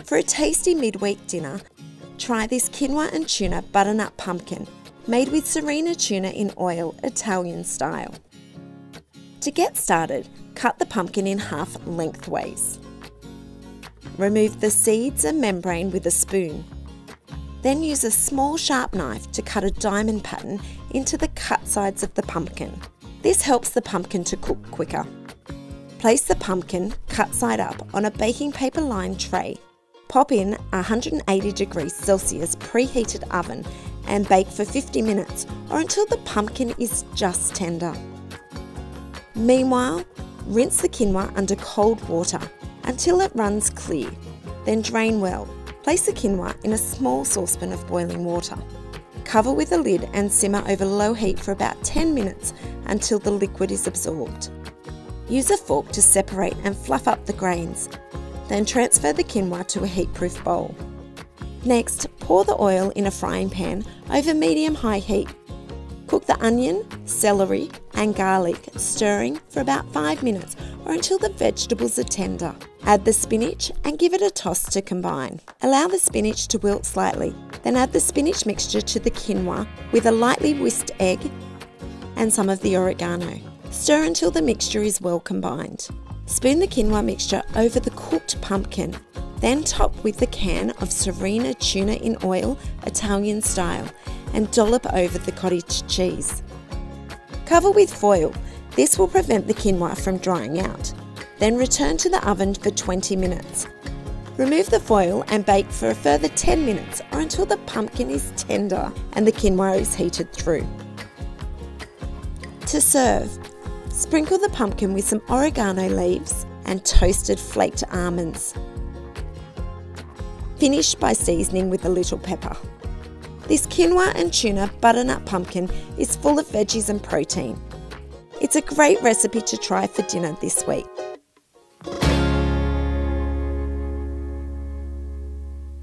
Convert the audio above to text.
For a tasty midweek dinner, try this quinoa and tuna butternut pumpkin, made with Serena tuna in oil, Italian style. To get started, cut the pumpkin in half lengthways. Remove the seeds and membrane with a spoon. Then use a small sharp knife to cut a diamond pattern into the cut sides of the pumpkin. This helps the pumpkin to cook quicker. Place the pumpkin, cut side up, on a baking paper lined tray. Pop in a 180 degrees Celsius preheated oven and bake for 50 minutes or until the pumpkin is just tender. Meanwhile, rinse the quinoa under cold water until it runs clear, then drain well. Place the quinoa in a small saucepan of boiling water. Cover with a lid and simmer over low heat for about 10 minutes until the liquid is absorbed. Use a fork to separate and fluff up the grains, then transfer the quinoa to a heat-proof bowl. Next, pour the oil in a frying pan over medium-high heat. Cook the onion, celery and garlic, stirring for about 5 minutes or until the vegetables are tender. Add the spinach and give it a toss to combine. Allow the spinach to wilt slightly, then add the spinach mixture to the quinoa with a lightly whisked egg and some of the oregano. Stir until the mixture is well combined. Spoon the quinoa mixture over the cooked pumpkin, then top with the can of Serena tuna in oil, Italian style, and dollop over the cottage cheese. Cover with foil. This will prevent the quinoa from drying out. Then return to the oven for 20 minutes. Remove the foil and bake for a further 10 minutes or until the pumpkin is tender and the quinoa is heated through. To serve, sprinkle the pumpkin with some oregano leaves and toasted flaked almonds. Finish by seasoning with a little pepper. This quinoa and tuna butternut pumpkin is full of veggies and protein. It's a great recipe to try for dinner this week.